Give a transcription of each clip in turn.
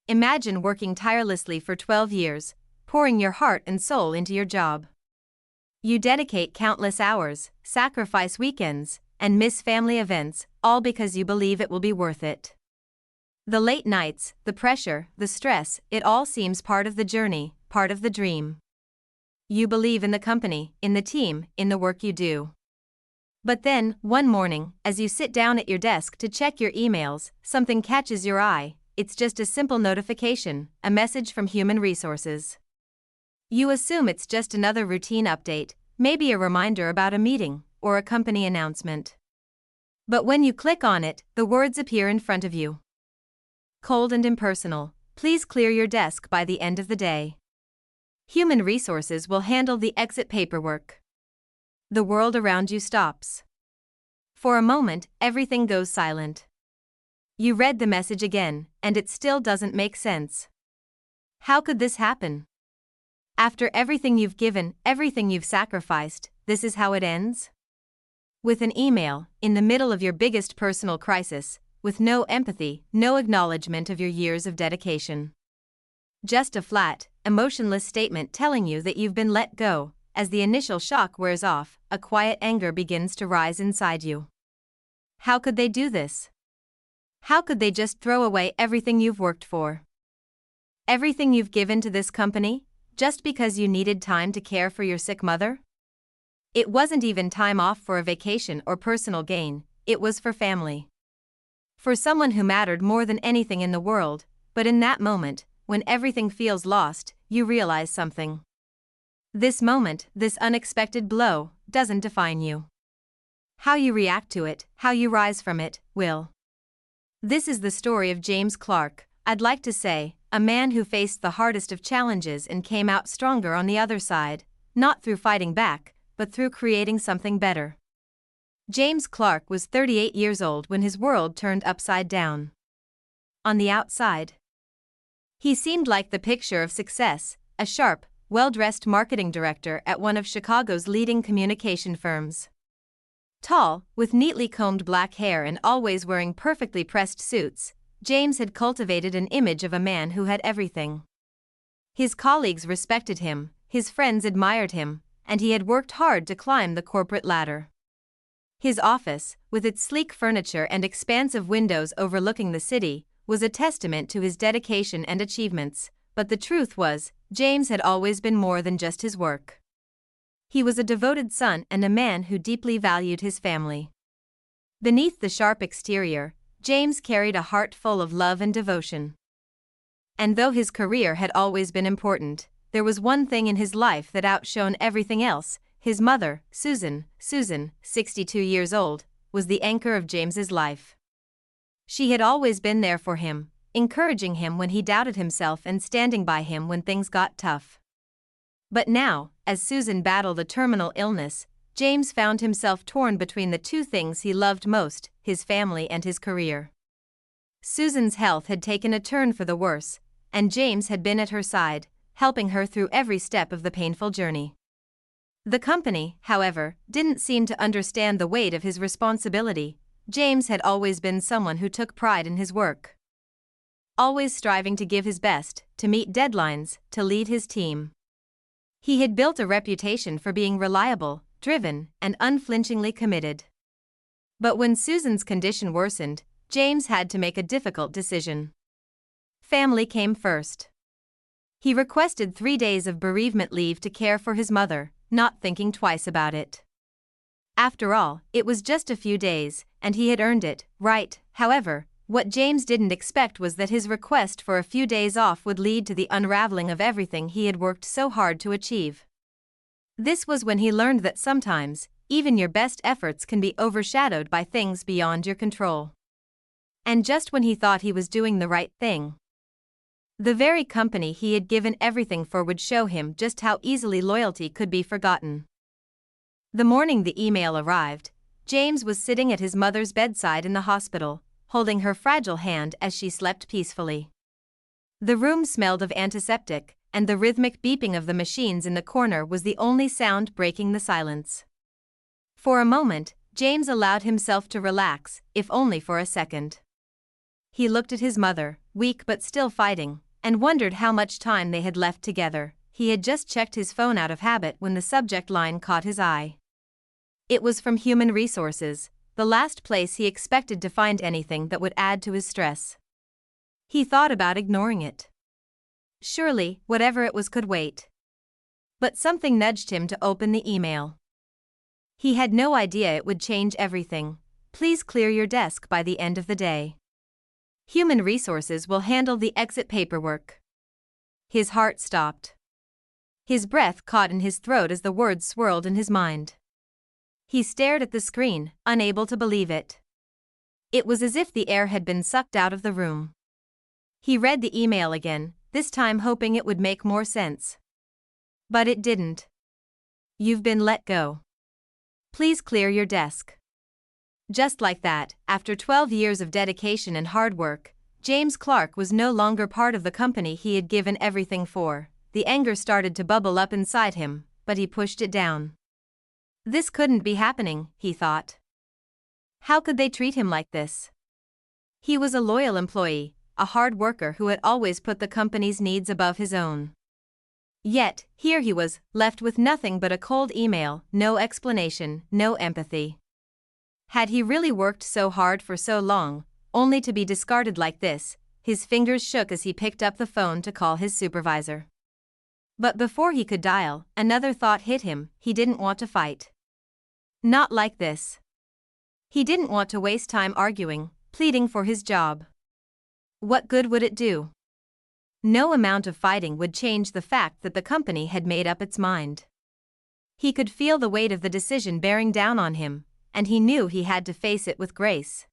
imagine working tirelessly for 12 years, pouring your heart and soul into your job. You dedicate countless hours, sacrifice weekends, and miss family events, all because you believe it will be worth it. The late nights, the pressure, the stress, it all seems part of the journey, part of the dream. You believe in the company, in the team, in the work you do. But then, one morning, as you sit down at your desk to check your emails, something catches your eye. It's just a simple notification, a message from Human Resources. You assume it's just another routine update, maybe a reminder about a meeting, or a company announcement. But when you click on it, the words appear in front of you. Cold and impersonal, please clear your desk by the end of the day. Human Resources will handle the exit paperwork. The world around you stops. For a moment, everything goes silent. You read the message again, and it still doesn't make sense. How could this happen? After everything you've given, everything you've sacrificed, this is how it ends? With an email, in the middle of your biggest personal crisis, with no empathy, no acknowledgement of your years of dedication. Just a flat, emotionless statement telling you that you've been let go. As the initial shock wears off, a quiet anger begins to rise inside you. How could they do this? How could they just throw away everything you've worked for? Everything you've given to this company, just because you needed time to care for your sick mother? It wasn't even time off for a vacation or personal gain, it was for family. For someone who mattered more than anything in the world, but in that moment, when everything feels lost, you realize something. This moment, this unexpected blow, doesn't define you. How you react to it, how you rise from it, will. This is the story of James Clark, I'd like to say, a man who faced the hardest of challenges and came out stronger on the other side, not through fighting back, but through creating something better. James Clark was 38 years old when his world turned upside down. On the outside, he seemed like the picture of success, a sharp, well-dressed marketing director at one of Chicago's leading communication firms. Tall, with neatly combed black hair and always wearing perfectly pressed suits, James had cultivated an image of a man who had everything. His colleagues respected him, his friends admired him, and he had worked hard to climb the corporate ladder. His office, with its sleek furniture and expansive windows overlooking the city, was a testament to his dedication and achievements, but the truth was, James had always been more than just his work. He was a devoted son and a man who deeply valued his family. Beneath the sharp exterior, James carried a heart full of love and devotion. And though his career had always been important, there was one thing in his life that outshone everything else. His mother, Susan, 62 years old, was the anchor of James's life. She had always been there for him, encouraging him when he doubted himself and standing by him when things got tough. But now, as Susan battled a terminal illness, James found himself torn between the two things he loved most, his family and his career. Susan's health had taken a turn for the worse, and James had been at her side, helping her through every step of the painful journey. The company, however, didn't seem to understand the weight of his responsibility. James had always been someone who took pride in his work. Always striving to give his best, to meet deadlines, to lead his team. He had built a reputation for being reliable, driven, and unflinchingly committed. But when Susan's condition worsened, James had to make a difficult decision. Family came first. He requested 3 days of bereavement leave to care for his mother, not thinking twice about it. After all, it was just a few days, and he had earned it, right? However, what James didn't expect was that his request for a few days off would lead to the unraveling of everything he had worked so hard to achieve. This was when he learned that sometimes, even your best efforts can be overshadowed by things beyond your control. And just when he thought he was doing the right thing, the very company he had given everything for would show him just how easily loyalty could be forgotten. The morning the email arrived, James was sitting at his mother's bedside in the hospital, holding her fragile hand as she slept peacefully. The room smelled of antiseptic, and the rhythmic beeping of the machines in the corner was the only sound breaking the silence. For a moment, James allowed himself to relax, if only for a second. He looked at his mother, weak but still fighting, and wondered how much time they had left together. He had just checked his phone out of habit when the subject line caught his eye. It was from Human Resources, the last place he expected to find anything that would add to his stress. He thought about ignoring it. Surely, whatever it was could wait. But something nudged him to open the email. He had no idea it would change everything. Please clear your desk by the end of the day. Human Resources will handle the exit paperwork. His heart stopped. His breath caught in his throat as the words swirled in his mind. He stared at the screen, unable to believe it. It was as if the air had been sucked out of the room. He read the email again, this time hoping it would make more sense. But it didn't. You've been let go. Please clear your desk. Just like that, after 12 years of dedication and hard work, James Clark was no longer part of the company he had given everything for. The anger started to bubble up inside him, but he pushed it down. This couldn't be happening, he thought. How could they treat him like this? He was a loyal employee, a hard worker who had always put the company's needs above his own. Yet, here he was, left with nothing but a cold email, no explanation, no empathy. Had he really worked so hard for so long, only to be discarded like this? His fingers shook as he picked up the phone to call his supervisor. But before he could dial, another thought hit him. He didn't want to fight. Not like this. He didn't want to waste time arguing, pleading for his job. What good would it do? No amount of fighting would change the fact that the company had made up its mind. He could feel the weight of the decision bearing down on him, and he knew he had to face it with grace.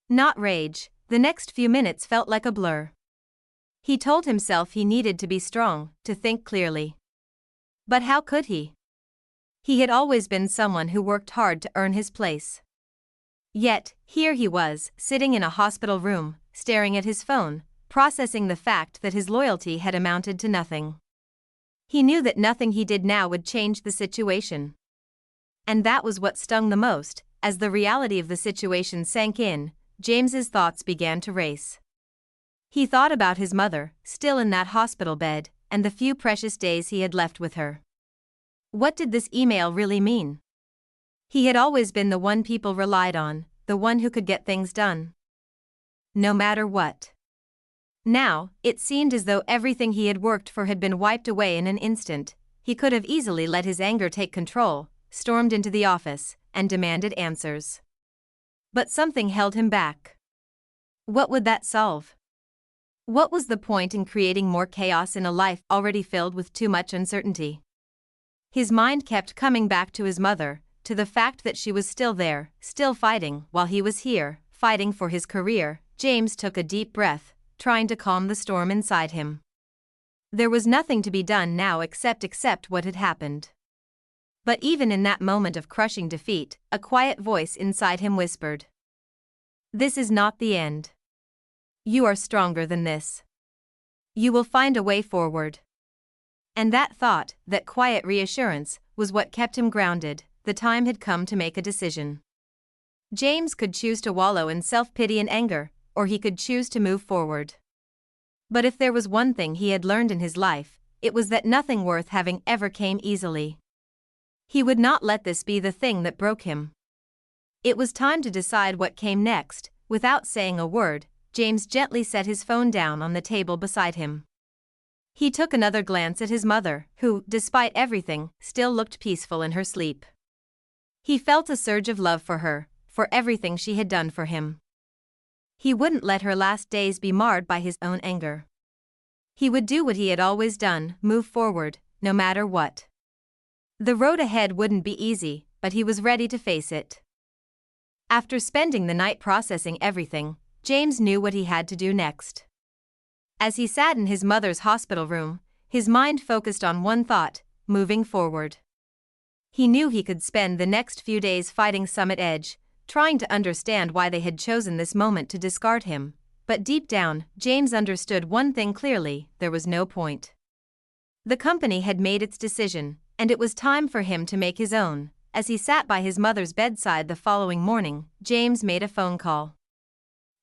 Not rage. The next few minutes felt like a blur. He told himself he needed to be strong, to think clearly. But how could he? He had always been someone who worked hard to earn his place. Yet, here he was, sitting in a hospital room, staring at his phone, processing the fact that his loyalty had amounted to nothing. He knew that nothing he did now would change the situation. And that was what stung the most. As the reality of the situation sank in, James's thoughts began to race. He thought about his mother, still in that hospital bed, and the few precious days he had left with her. What did this email really mean? He had always been the one people relied on, the one who could get things done. No matter what. Now, it seemed as though everything he had worked for had been wiped away in an instant. He could have easily let his anger take control, stormed into the office, and demanded answers. But something held him back. What would that solve? What was the point in creating more chaos in a life already filled with too much uncertainty? His mind kept coming back to his mother, to the fact that she was still there, still fighting, while he was here, fighting for his career. James took a deep breath, trying to calm the storm inside him. There was nothing to be done now except accept what had happened. But even in that moment of crushing defeat, a quiet voice inside him whispered, "This is not the end. You are stronger than this. You will find a way forward." And that thought, that quiet reassurance, was what kept him grounded. The time had come to make a decision. James could choose to wallow in self-pity and anger, or he could choose to move forward. But if there was one thing he had learned in his life, it was that nothing worth having ever came easily. He would not let this be the thing that broke him. It was time to decide what came next. Without saying a word, James gently set his phone down on the table beside him. He took another glance at his mother, who, despite everything, still looked peaceful in her sleep. He felt a surge of love for her, for everything she had done for him. He wouldn't let her last days be marred by his own anger. He would do what he had always done, move forward, no matter what. The road ahead wouldn't be easy, but he was ready to face it. After spending the night processing everything, James knew what he had to do next. As he sat in his mother's hospital room, his mind focused on one thought: moving forward. He knew he could spend the next few days fighting Summit Edge, trying to understand why they had chosen this moment to discard him, but deep down, James understood one thing clearly: there was no point. The company had made its decision, and it was time for him to make his own. As he sat by his mother's bedside the following morning, James made a phone call.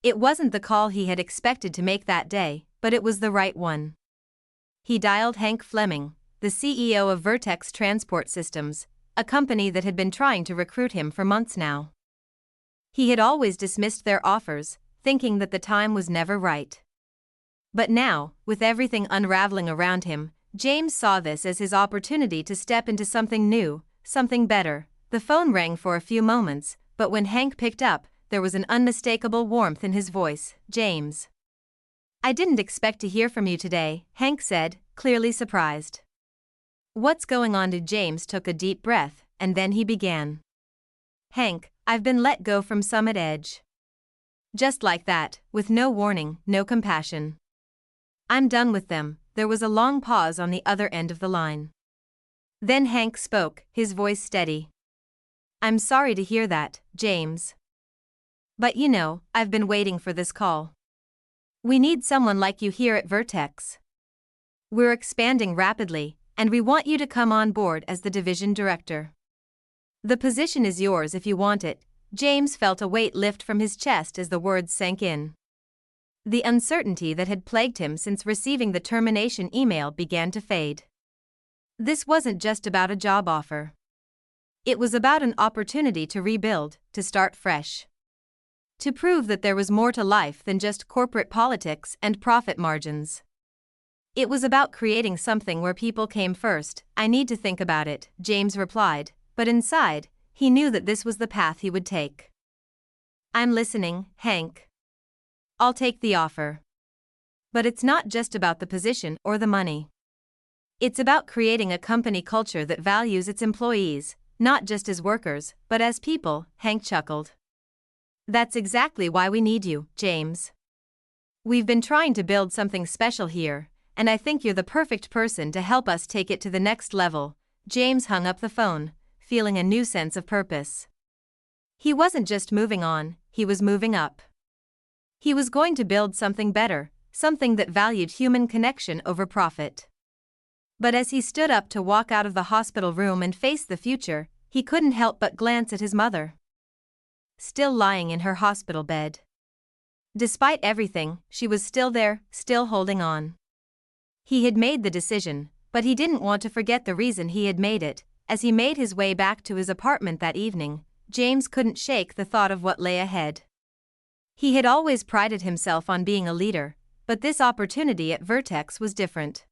It wasn't the call he had expected to make that day, but it was the right one. He dialed Hank Fleming, the CEO of Vertex Transport Systems, a company that had been trying to recruit him for months now. He had always dismissed their offers, thinking that the time was never right. But now, with everything unraveling around him, James saw this as his opportunity to step into something new, something better. The phone rang for a few moments, but when Hank picked up, there was an unmistakable warmth in his voice. "James. I didn't expect to hear from you today," Hank said, clearly surprised. "What's going on?" James took a deep breath, and then he began. "Hank, I've been let go from Summit Edge." Just like that, with no warning, no compassion. "I'm done with them." There was a long pause on the other end of the line. Then Hank spoke, his voice steady. "I'm sorry to hear that, James. But you know, I've been waiting for this call. We need someone like you here at Vertex. We're expanding rapidly, and we want you to come on board as the division director. The position is yours if you want it." James felt a weight lift from his chest as the words sank in. The uncertainty that had plagued him since receiving the termination email began to fade. This wasn't just about a job offer. It was about an opportunity to rebuild, to start fresh. To prove that there was more to life than just corporate politics and profit margins. It was about creating something where people came first. "I need to think about it," James replied, but inside, he knew that this was the path he would take. "I'm listening, Hank. I'll take the offer. But it's not just about the position or the money. It's about creating a company culture that values its employees, not just as workers, but as people," Hank chuckled. "That's exactly why we need you, James. We've been trying to build something special here, and I think you're the perfect person to help us take it to the next level." James hung up the phone, feeling a new sense of purpose. He wasn't just moving on, he was moving up. He was going to build something better, something that valued human connection over profit. But as he stood up to walk out of the hospital room and face the future, he couldn't help but glance at his mother. Still lying in her hospital bed. Despite everything, she was still there, still holding on. He had made the decision, but he didn't want to forget the reason he had made it. As he made his way back to his apartment that evening, James couldn't shake the thought of what lay ahead. He had always prided himself on being a leader, but this opportunity at Vertex was different.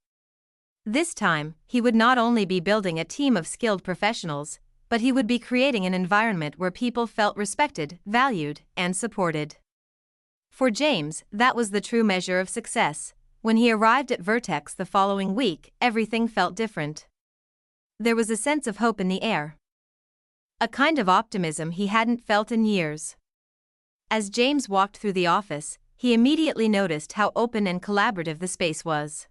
This time, he would not only be building a team of skilled professionals, but he would be creating an environment where people felt respected, valued, and supported. For James, that was the true measure of success. When he arrived at Vertex the following week, everything felt different. There was a sense of hope in the air. A kind of optimism he hadn't felt in years. As James walked through the office, he immediately noticed how open and collaborative the space was.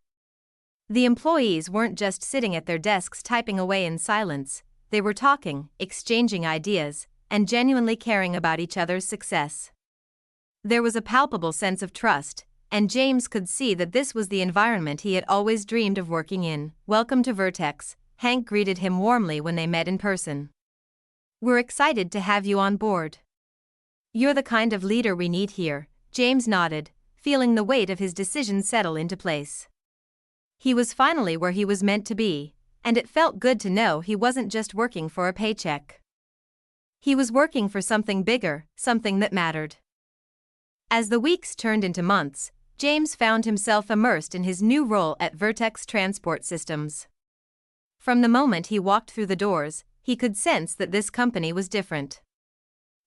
The employees weren't just sitting at their desks typing away in silence, they were talking, exchanging ideas, and genuinely caring about each other's success. There was a palpable sense of trust, and James could see that this was the environment he had always dreamed of working in. "Welcome to Vertex," Hank greeted him warmly when they met in person. "We're excited to have you on board. You're the kind of leader we need here." James nodded, feeling the weight of his decision settle into place. He was finally where he was meant to be, and it felt good to know he wasn't just working for a paycheck. He was working for something bigger, something that mattered. As the weeks turned into months, James found himself immersed in his new role at Vertex Transport Systems. From the moment he walked through the doors, he could sense that this company was different.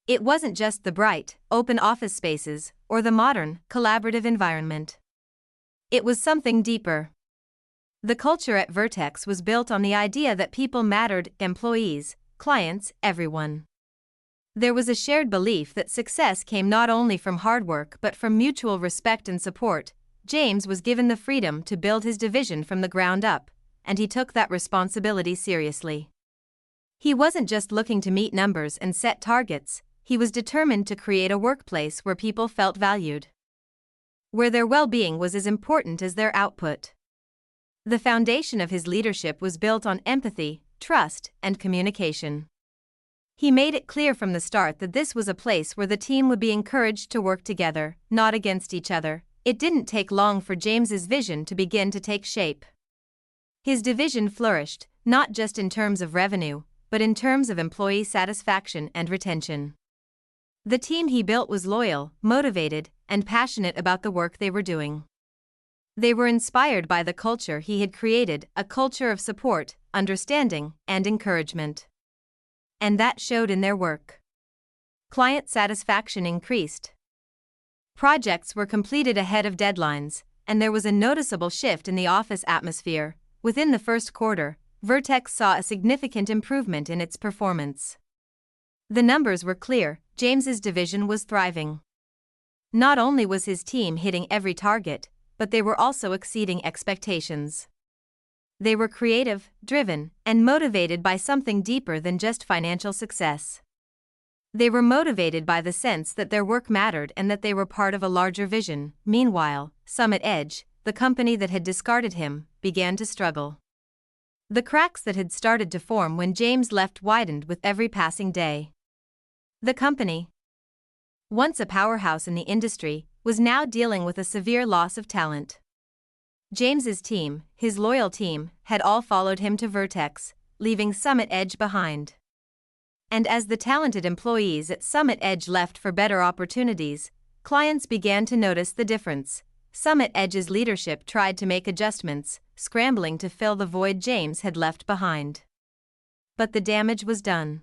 It wasn't just the bright, open office spaces, or the modern, collaborative environment. It was something deeper. The culture at Vertex was built on the idea that people mattered, employees, clients, everyone. There was a shared belief that success came not only from hard work but from mutual respect and support. James was given the freedom to build his division from the ground up, and he took that responsibility seriously. He wasn't just looking to meet numbers and set targets, he was determined to create a workplace where people felt valued. Where their well-being was as important as their output. The foundation of his leadership was built on empathy, trust, and communication. He made it clear from the start that this was a place where the team would be encouraged to work together, not against each other. It didn't take long for James's vision to begin to take shape. His division flourished, not just in terms of revenue, but in terms of employee satisfaction and retention. The team he built was loyal, motivated, and passionate about the work they were doing. They were inspired by the culture he had created, a culture of support, understanding, and encouragement. And that showed in their work. Client satisfaction increased. Projects were completed ahead of deadlines, and there was a noticeable shift in the office atmosphere. Within the first quarter, Vertex saw a significant improvement in its performance. The numbers were clear: James's division was thriving. Not only was his team hitting every target, but they were also exceeding expectations. They were creative, driven, and motivated by something deeper than just financial success. They were motivated by the sense that their work mattered and that they were part of a larger vision. Meanwhile, Summit Edge, the company that had discarded him, began to struggle. The cracks that had started to form when James left widened with every passing day. The company, once a powerhouse in the industry, was now dealing with a severe loss of talent. James's team, his loyal team, had all followed him to Vertex, leaving Summit Edge behind. And as the talented employees at Summit Edge left for better opportunities, clients began to notice the difference. Summit Edge's leadership tried to make adjustments, scrambling to fill the void James had left behind. But the damage was done.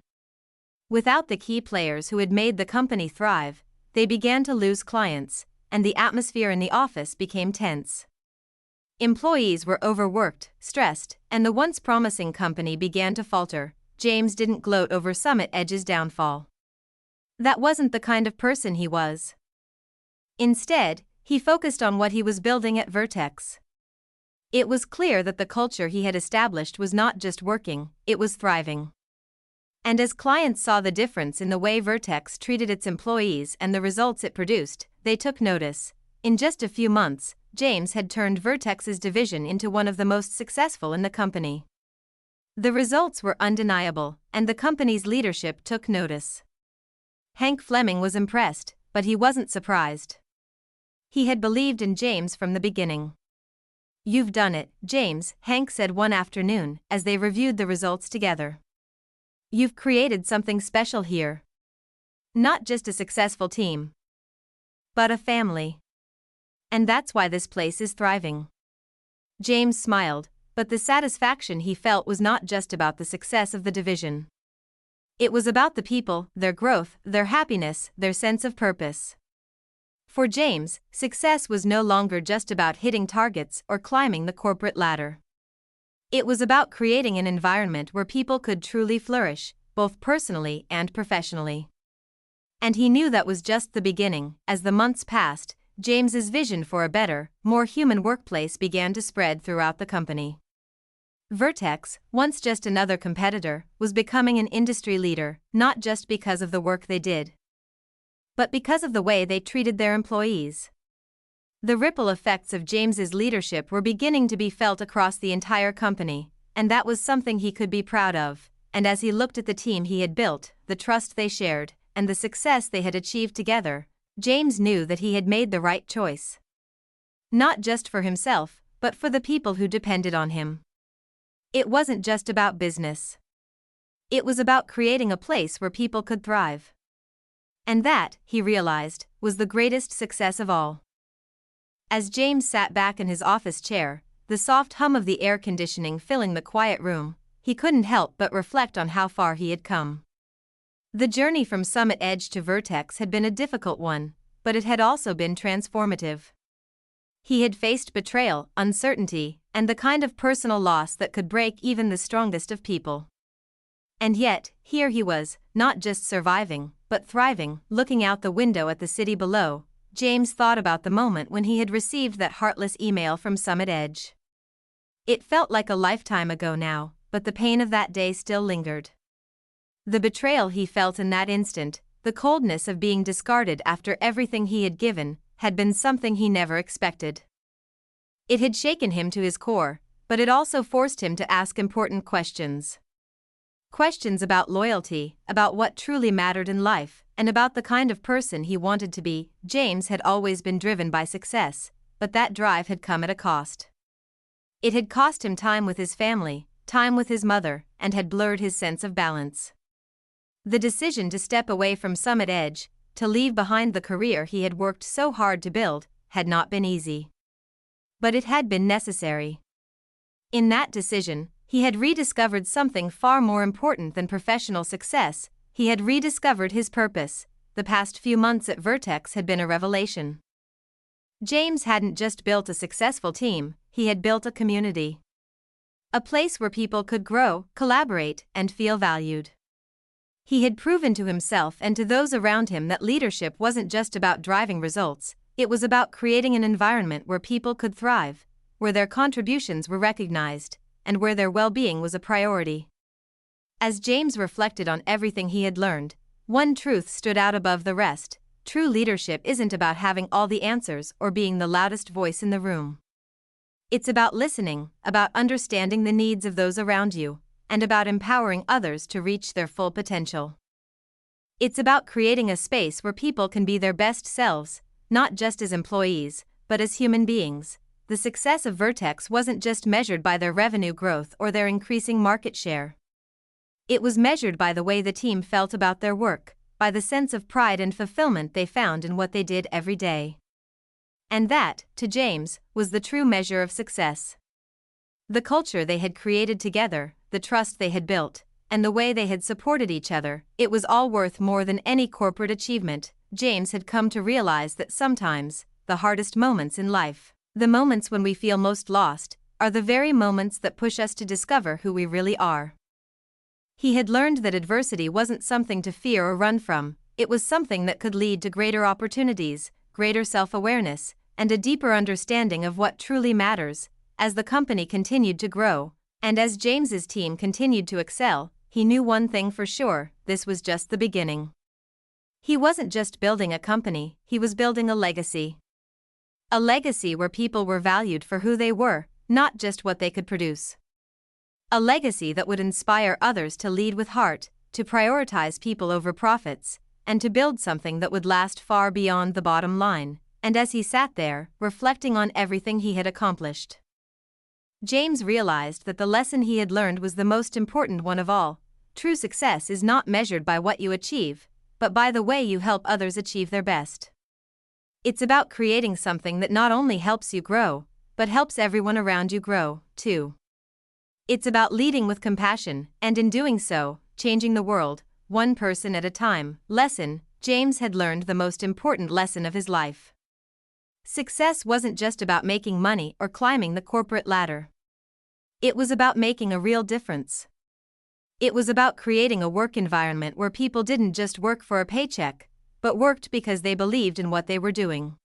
Without the key players who had made the company thrive, they began to lose clients, and the atmosphere in the office became tense. Employees were overworked, stressed, and the once promising company began to falter. James didn't gloat over Summit Edge's downfall. That wasn't the kind of person he was. Instead, he focused on what he was building at Vertex. It was clear that the culture he had established was not just working, it was thriving. And as clients saw the difference in the way Vertex treated its employees and the results it produced, they took notice. In just a few months, James had turned Vertex's division into one of the most successful in the company. The results were undeniable, and the company's leadership took notice. Hank Fleming was impressed, but he wasn't surprised. He had believed in James from the beginning. "You've done it, James," Hank said one afternoon as they reviewed the results together. "You've created something special here. Not just a successful team, but a family. And that's why this place is thriving." James smiled, but the satisfaction he felt was not just about the success of the division. It was about the people, their growth, their happiness, their sense of purpose. For James, success was no longer just about hitting targets or climbing the corporate ladder. It was about creating an environment where people could truly flourish, both personally and professionally. And he knew that was just the beginning. As the months passed, James's vision for a better, more human workplace began to spread throughout the company. Vertex, once just another competitor, was becoming an industry leader, not just because of the work they did, but because of the way they treated their employees. The ripple effects of James's leadership were beginning to be felt across the entire company, and that was something he could be proud of. And as he looked at the team he had built, the trust they shared, and the success they had achieved together, James knew that he had made the right choice. Not just for himself, but for the people who depended on him. It wasn't just about business. It was about creating a place where people could thrive. And that, he realized, was the greatest success of all. As James sat back in his office chair, the soft hum of the air conditioning filling the quiet room, he couldn't help but reflect on how far he had come. The journey from Summit Edge to Vertex had been a difficult one, but it had also been transformative. He had faced betrayal, uncertainty, and the kind of personal loss that could break even the strongest of people. And yet, here he was, not just surviving, but thriving. Looking out the window at the city below, James thought about the moment when he had received that heartless email from Summit Edge. It felt like a lifetime ago now, but the pain of that day still lingered. The betrayal he felt in that instant, the coldness of being discarded after everything he had given, had been something he never expected. It had shaken him to his core, but it also forced him to ask important questions. Questions about loyalty, about what truly mattered in life, and about the kind of person he wanted to be. James had always been driven by success, but that drive had come at a cost. It had cost him time with his family, time with his mother, and had blurred his sense of balance. The decision to step away from Summit Edge, to leave behind the career he had worked so hard to build, had not been easy. But it had been necessary. In that decision, he had rediscovered something far more important than professional success. He had rediscovered his purpose. The past few months at Vertex had been a revelation. James hadn't just built a successful team, he had built a community. A place where people could grow, collaborate, and feel valued. He had proven to himself and to those around him that leadership wasn't just about driving results, it was about creating an environment where people could thrive, where their contributions were recognized, and where their well-being was a priority. As James reflected on everything he had learned, one truth stood out above the rest: true leadership isn't about having all the answers or being the loudest voice in the room. It's about listening, about understanding the needs of those around you, and about empowering others to reach their full potential. It's about creating a space where people can be their best selves, not just as employees, but as human beings. The success of Vertex wasn't just measured by their revenue growth or their increasing market share. It was measured by the way the team felt about their work, by the sense of pride and fulfillment they found in what they did every day. And that, to James, was the true measure of success. The culture they had created together, the trust they had built, and the way they had supported each other, it was all worth more than any corporate achievement. James had come to realize that sometimes, the hardest moments in life, the moments when we feel most lost, are the very moments that push us to discover who we really are. He had learned that adversity wasn't something to fear or run from, it was something that could lead to greater opportunities, greater self-awareness, and a deeper understanding of what truly matters. As the company continued to grow, and as James's team continued to excel, he knew one thing for sure: this was just the beginning. He wasn't just building a company, he was building a legacy. A legacy where people were valued for who they were, not just what they could produce. A legacy that would inspire others to lead with heart, to prioritize people over profits, and to build something that would last far beyond the bottom line. And as he sat there, reflecting on everything he had accomplished, James realized that the lesson he had learned was the most important one of all. True success is not measured by what you achieve, but by the way you help others achieve their best. It's about creating something that not only helps you grow, but helps everyone around you grow, too. It's about leading with compassion, and in doing so, changing the world, one person at a time. Lesson: James had learned the most important lesson of his life. Success wasn't just about making money or climbing the corporate ladder. It was about making a real difference. It was about creating a work environment where people didn't just work for a paycheck, but worked because they believed in what they were doing.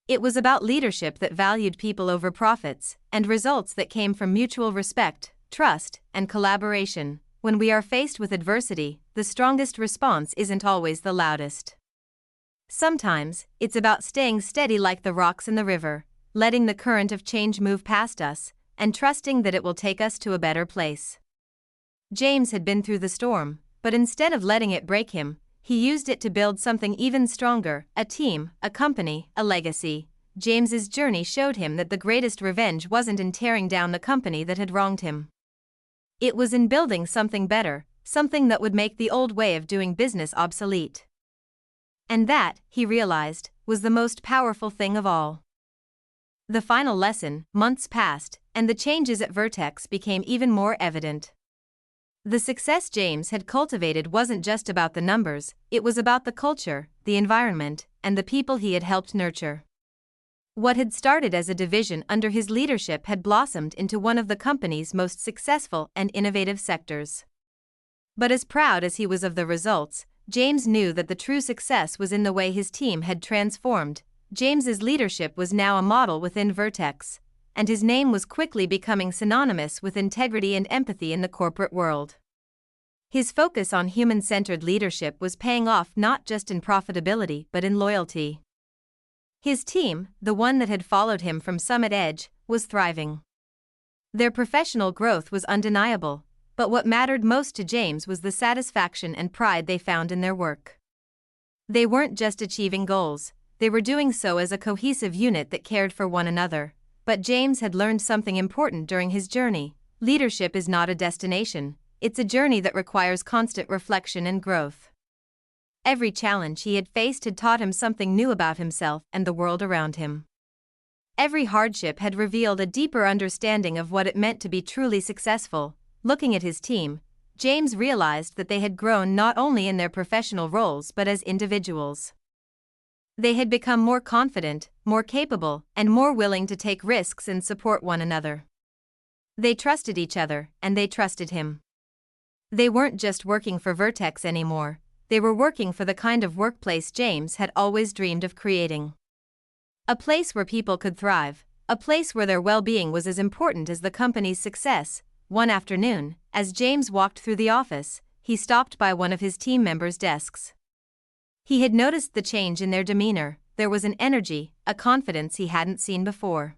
It was about leadership that valued people over profits, and results that came from mutual respect, trust, and collaboration. When we are faced with adversity, the strongest response isn't always the loudest. Sometimes, it's about staying steady like the rocks in the river, letting the current of change move past us, and trusting that it will take us to a better place. James had been through the storm, but instead of letting it break him, he used it to build something even stronger: a team, a company, a legacy. James's journey showed him that the greatest revenge wasn't in tearing down the company that had wronged him. It was in building something better, something that would make the old way of doing business obsolete. And that, he realized, was the most powerful thing of all. The final lesson: months passed, and the changes at Vertex became even more evident. The success James had cultivated wasn't just about the numbers, it was about the culture, the environment, and the people he had helped nurture. What had started as a division under his leadership had blossomed into one of the company's most successful and innovative sectors. But as proud as he was of the results, James knew that the true success was in the way his team had transformed. James's leadership was now a model within Vertex, and his name was quickly becoming synonymous with integrity and empathy in the corporate world. His focus on human-centered leadership was paying off not just in profitability but in loyalty. His team, the one that had followed him from Summit Edge, was thriving. Their professional growth was undeniable, But what mattered most to James was the satisfaction and pride they found in their work. They weren't just achieving goals, they were doing so as a cohesive unit that cared for one another. But James had learned something important during his journey. Leadership is not a destination, it's a journey that requires constant reflection and growth. Every challenge he had faced had taught him something new about himself and the world around him. Every hardship had revealed a deeper understanding of what it meant to be truly successful. Looking at his team, James realized that they had grown not only in their professional roles but as individuals. They had become more confident, more capable, and more willing to take risks and support one another. They trusted each other, and they trusted him. They weren't just working for Vertex anymore, they were working for the kind of workplace James had always dreamed of creating. A place where people could thrive, a place where their well-being was as important as the company's success. One afternoon, as James walked through the office, he stopped by one of his team members' desks. He had noticed the change in their demeanor. There was an energy, a confidence he hadn't seen before.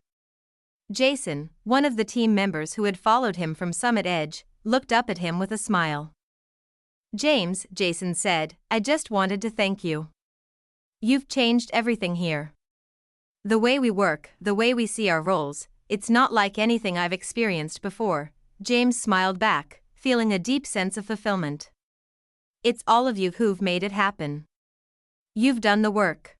Jason, one of the team members who had followed him from Summit Edge, looked up at him with a smile. "James," Jason said, "I just wanted to thank you. You've changed everything here. The way we work, the way we see our roles, it's not like anything I've experienced before." James smiled back, feeling a deep sense of fulfillment. "It's all of you who've made it happen. You've done the work.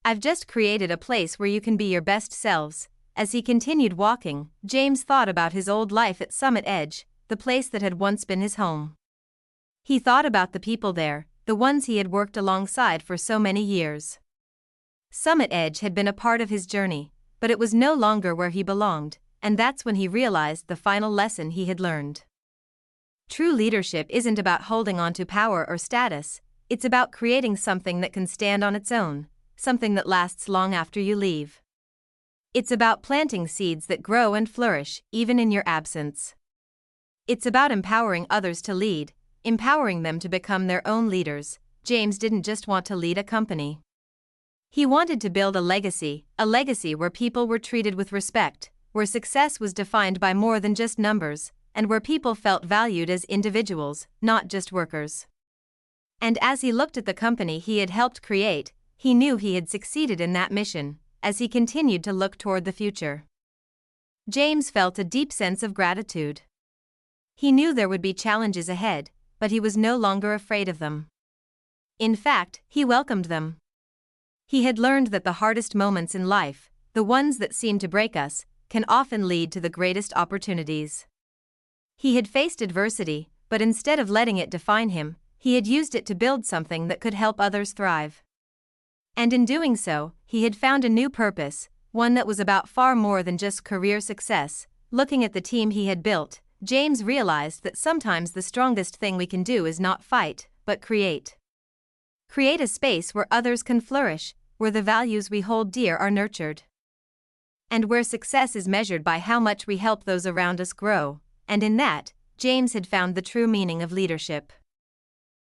I've just created a place where you can be your best selves." As he continued walking, James thought about his old life at Summit Edge, the place that had once been his home. He thought about the people there, the ones he had worked alongside for so many years. Summit Edge had been a part of his journey, but it was no longer where he belonged, and that's when he realized the final lesson he had learned. True leadership isn't about holding on to power or status, it's about creating something that can stand on its own, something that lasts long after you leave. It's about planting seeds that grow and flourish, even in your absence. It's about empowering others to lead, empowering them to become their own leaders. James didn't just want to lead a company. He wanted to build a legacy where people were treated with respect, where success was defined by more than just numbers, and where people felt valued as individuals, not just workers. And as he looked at the company he had helped create, he knew he had succeeded in that mission. As he continued to look toward the future, James felt a deep sense of gratitude. He knew there would be challenges ahead, but he was no longer afraid of them. In fact, he welcomed them. He had learned that the hardest moments in life, the ones that seem to break us, can often lead to the greatest opportunities. He had faced adversity, but instead of letting it define him, he had used it to build something that could help others thrive. And in doing so, he had found a new purpose, one that was about far more than just career success. Looking at the team he had built, James realized that sometimes the strongest thing we can do is not fight, but create. Create a space where others can flourish, where the values we hold dear are nurtured. And where success is measured by how much we help those around us grow. And in that, James had found the true meaning of leadership.